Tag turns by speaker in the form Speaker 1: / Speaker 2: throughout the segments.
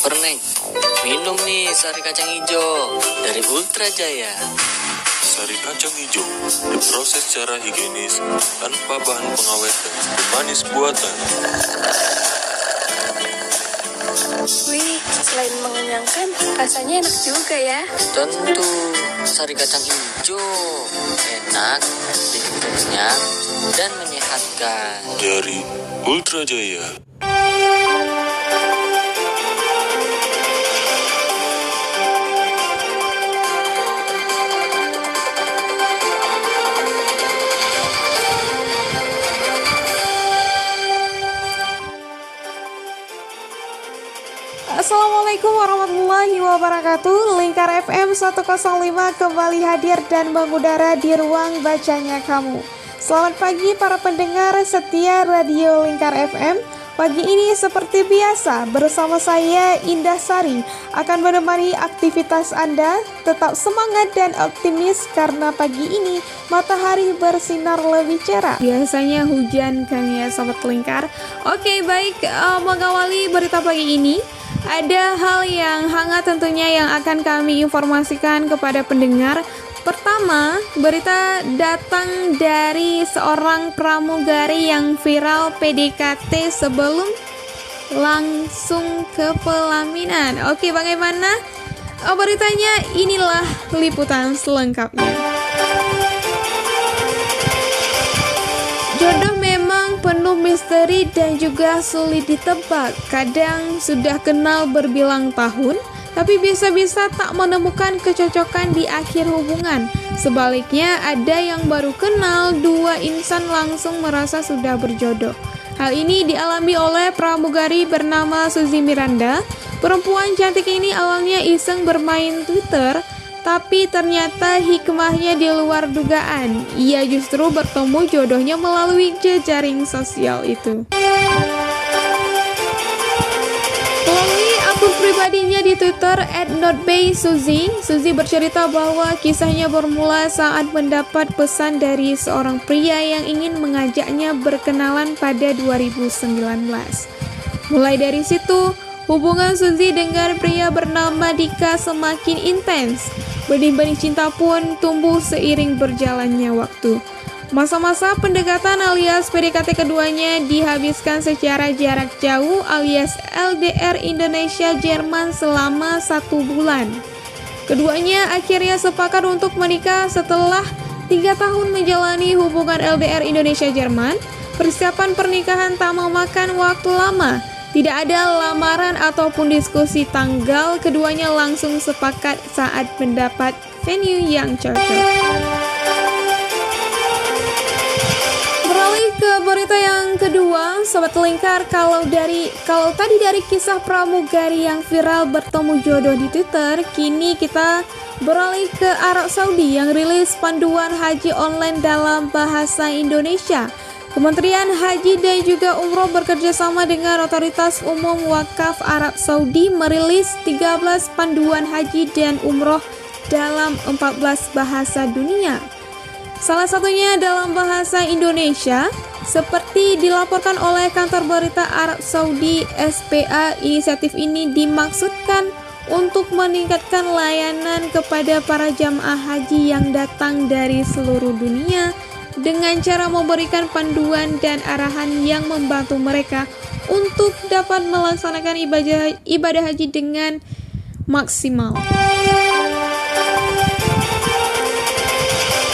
Speaker 1: lapar Neng. Minum nih sari kacang hijau dari Ultra Jaya.
Speaker 2: Sari kacang hijau diproses secara higienis tanpa bahan pengawet dan pemanis buatan.
Speaker 3: Wih, selain mengenyangkan, rasanya enak juga ya.
Speaker 1: Tentu, sari kacang hijau enak, bikin kenyang, dan menyehatkan.
Speaker 2: Dari Ultra Jaya.
Speaker 4: Assalamualaikum warahmatullahi wabarakatuh. Lingkar FM 105 kembali hadir dan mengudara di ruang bacanya kamu. Selamat pagi para pendengar setia Radio Lingkar FM. Pagi ini seperti biasa bersama saya Indah Sari akan menemani aktivitas Anda. Tetap semangat dan optimis karena pagi ini matahari bersinar lebih cerah. Biasanya hujan kan ya sobat Lingkar. Oke, baik, mengawali berita pagi ini ada hal yang hangat tentunya yang akan kami informasikan kepada pendengar. Pertama, berita datang dari seorang pramugari yang viral PDKT sebelum langsung ke pelaminan. Oke, bagaimana beritanya? Inilah liputan selengkapnya. Jodoh memang penuh misteri dan juga sulit ditebak. Kadang sudah kenal berbilang tahun, tapi bisa-bisa tak menemukan kecocokan di akhir hubungan. Sebaliknya, ada yang baru kenal, dua insan langsung merasa sudah berjodoh. Hal ini dialami oleh pramugari bernama Suzy Miranda. Perempuan cantik ini awalnya iseng bermain Twitter, tapi ternyata hikmahnya di luar dugaan. Ia justru bertemu jodohnya melalui jejaring sosial itu. Melalui akun pribadinya di Twitter @notbaysuzy, Suzy bercerita bahwa kisahnya bermula saat mendapat pesan dari seorang pria yang ingin mengajaknya berkenalan pada 2019. Mulai dari situ, hubungan Suzy dengan pria bernama Dika semakin intens. Benih-benih cinta pun tumbuh seiring berjalannya waktu. Masa-masa pendekatan alias PDKT keduanya dihabiskan secara jarak jauh alias LDR Indonesia-Jerman selama 1 bulan. Keduanya akhirnya sepakat untuk menikah setelah 3 tahun menjalani hubungan LDR Indonesia-Jerman. Persiapan pernikahan tak memakan waktu lama. Tidak ada lamaran ataupun diskusi tanggal, keduanya langsung sepakat saat mendapat venue yang cocok. Beralih ke berita yang kedua, Sobat Lingkar, kalau tadi dari kisah pramugari yang viral bertemu jodoh di Twitter, kini kita beralih ke Arab Saudi yang rilis panduan haji online dalam bahasa Indonesia. Kementerian Haji dan juga Umroh bekerjasama dengan Otoritas Umum Wakaf Arab Saudi merilis 13 panduan haji dan umroh dalam 14 bahasa dunia. Salah satunya dalam bahasa Indonesia, seperti dilaporkan oleh kantor berita Arab Saudi SPA. Inisiatif ini dimaksudkan untuk meningkatkan layanan kepada para jamaah haji yang datang dari seluruh dunia dengan cara memberikan panduan dan arahan yang membantu mereka untuk dapat melaksanakan ibadah haji dengan maksimal.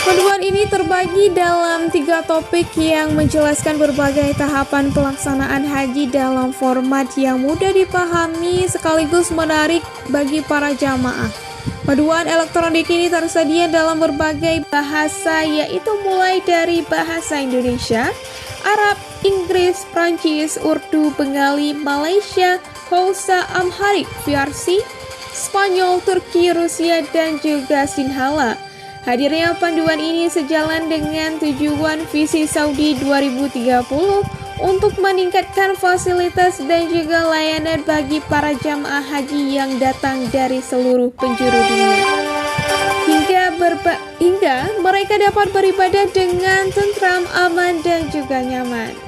Speaker 4: Panduan ini terbagi dalam 3 topik yang menjelaskan berbagai tahapan pelaksanaan haji dalam format yang mudah dipahami sekaligus menarik bagi para jamaah. Panduan elektronik ini tersedia dalam berbagai bahasa, yaitu mulai dari bahasa Indonesia, Arab, Inggris, Prancis, Urdu, Bengali, Malaysia, Hausa, Amharic, Farsi, Spanyol, Turki, Rusia, dan juga Sinhala. Hadirnya panduan ini sejalan dengan tujuan visi Saudi 2030 untuk meningkatkan fasilitas dan juga layanan bagi para jamaah haji yang datang dari seluruh penjuru dunia, hingga mereka dapat beribadah dengan tentram, aman, dan juga nyaman.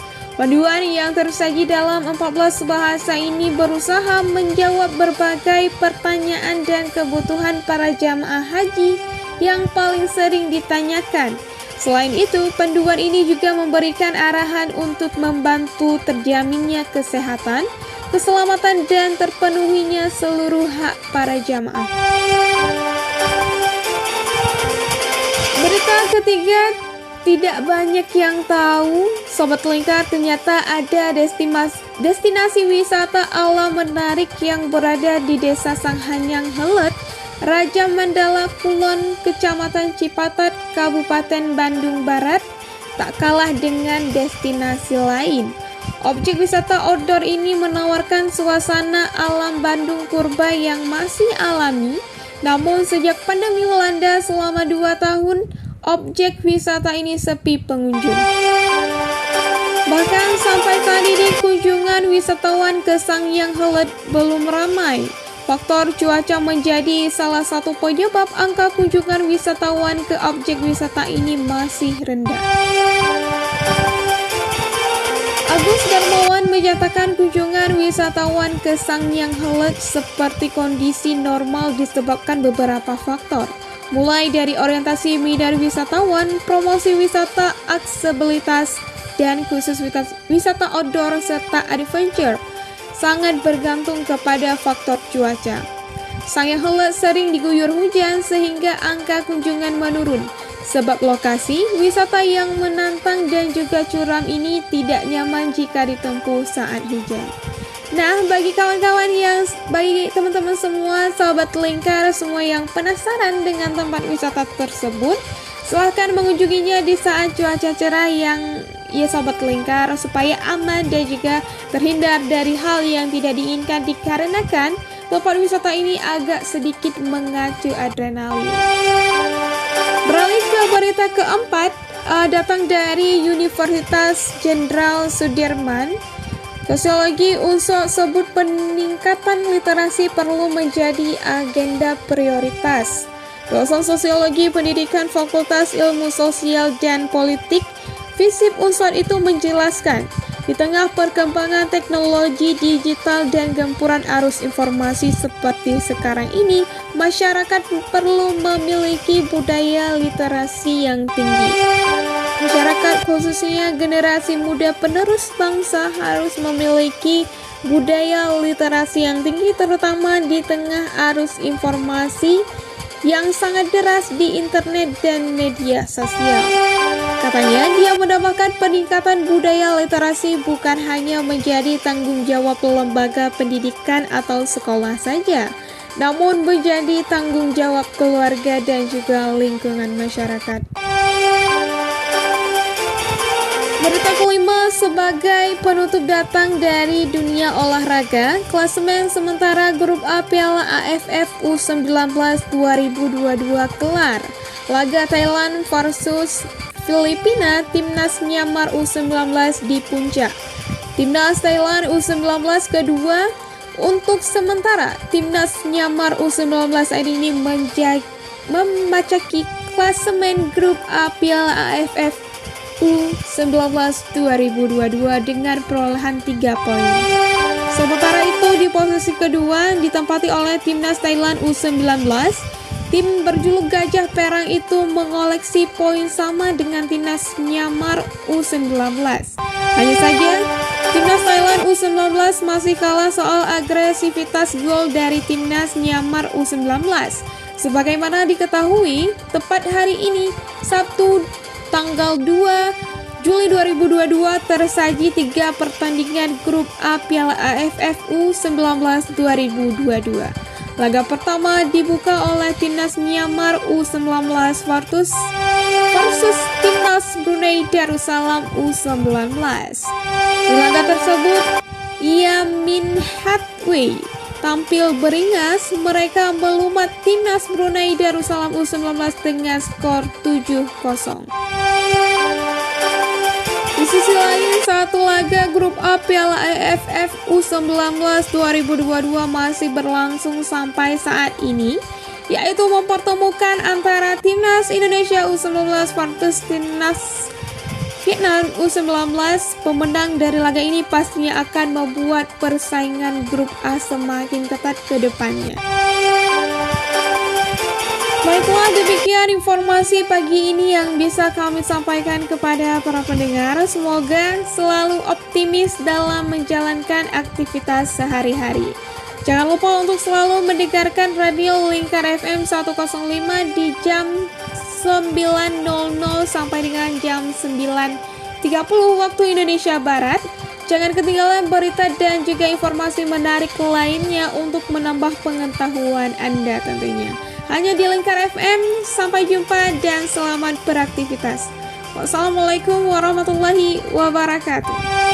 Speaker 4: Panduan yang tersaji dalam 14 bahasa ini berusaha menjawab berbagai pertanyaan dan kebutuhan para jamaah haji yang paling sering ditanyakan. Selain itu, panduan ini juga memberikan arahan untuk membantu terjaminnya kesehatan, keselamatan, dan terpenuhinya seluruh hak para jamaah. Berita ketiga, tidak banyak yang tahu, Sobat Lingkar, ternyata ada destinasi wisata alam menarik yang berada di Desa Sanghanyang Helet, Raja Mandala Kulon, Kecamatan Cipatat, Kabupaten Bandung Barat, tak kalah dengan destinasi lain. Objek wisata outdoor ini menawarkan suasana alam Bandung purba yang masih alami, namun sejak pandemi melanda selama 2 tahun, objek wisata ini sepi pengunjung. Bahkan sampai saat ini kunjungan wisatawan ke Sanghanyang Helet belum ramai. Faktor cuaca menjadi salah satu penyebab angka kunjungan wisatawan ke objek wisata ini masih rendah. Agus Darmawan menyatakan kunjungan wisatawan ke Sanghanyang Helet seperti kondisi normal disebabkan beberapa faktor, mulai dari orientasi minat wisatawan, promosi wisata, aksesibilitas, dan khusus wisata outdoor serta adventure, sangat bergantung kepada faktor cuaca. Sanghanyang Helet sering diguyur hujan sehingga angka kunjungan menurun, sebab lokasi wisata yang menantang dan juga curam ini tidak nyaman jika ditempuh saat hujan. Nah, bagi teman-teman semua, sahabat Lingkar semua yang penasaran dengan tempat wisata tersebut, silahkan mengunjunginya di saat cuaca cerah yang sahabat Lingkar, supaya aman dan juga terhindar dari hal yang tidak diinginkan dikarenakan tempat wisata ini agak sedikit mengacu adrenalin. Beralih ke berita keempat, datang dari Universitas Jenderal Sudirman. Sosiologi Unsur sebut peningkatan literasi perlu menjadi agenda prioritas. Dosen Sosiologi Pendidikan Fakultas Ilmu Sosial dan Politik, FISIP Unsur itu menjelaskan, di tengah perkembangan teknologi digital dan gempuran arus informasi seperti sekarang ini, masyarakat perlu memiliki budaya literasi yang tinggi. Masyarakat, khususnya generasi muda penerus bangsa, harus memiliki budaya literasi yang tinggi, terutama di tengah arus informasi yang sangat deras di internet dan media sosial. Katanya, dia mendapatkan peningkatan budaya literasi bukan hanya menjadi tanggung jawab lembaga pendidikan atau sekolah saja, namun menjadi tanggung jawab keluarga dan juga lingkungan masyarakat. Berita kelima, sebagai penutup datang dari dunia olahraga, klasemen sementara grup A Piala AFF U19 2022 kelar. Laga Thailand versus Filipina, Timnas Myanmar U19 di puncak. Timnas Thailand U19 kedua untuk sementara. Timnas Myanmar U19 ini memacaki klasemen grup A Piala AFF U19 2022 dengan perolehan 3 poin. Sementara itu di posisi kedua ditempati oleh Timnas Thailand U19. Tim berjuluk Gajah Perang itu mengoleksi poin sama dengan Timnas Myanmar U19. Hanya saja, Timnas Thailand U19 masih kalah soal agresivitas gol dari Timnas Myanmar U19. Sebagaimana diketahui, tepat hari ini, Sabtu tanggal 2 Juli 2022 tersaji 3 pertandingan grup A Piala AFF U19 2022. Laga pertama dibuka oleh Timnas Myanmar U19 versus Timnas Brunei Darussalam U19. Di laga tersebut, Yamin Hathway tampil beringas. Mereka melumat Timnas Brunei Darussalam U19 dengan skor 7-0. Di sisi lain, satu laga grup A Piala AFF U19 2022 masih berlangsung sampai saat ini, yaitu mempertemukan antara Timnas Indonesia U19 versus Timnas Vietnam U19 pemenang dari laga ini pastinya akan membuat persaingan grup A semakin ketat ke depannya. Baiklah, demikian informasi pagi ini yang bisa kami sampaikan kepada para pendengar. Semoga selalu optimis dalam menjalankan aktivitas sehari-hari. Jangan lupa untuk selalu mendengarkan radio Lingkar FM 105 di jam 9.00 sampai dengan jam 9.30 waktu Indonesia Barat. Jangan ketinggalan berita dan juga informasi menarik lainnya untuk menambah pengetahuan Anda tentunya. Hanya di Lingkar FM. Sampai jumpa dan selamat beraktivitas. Wassalamualaikum warahmatullahi wabarakatuh.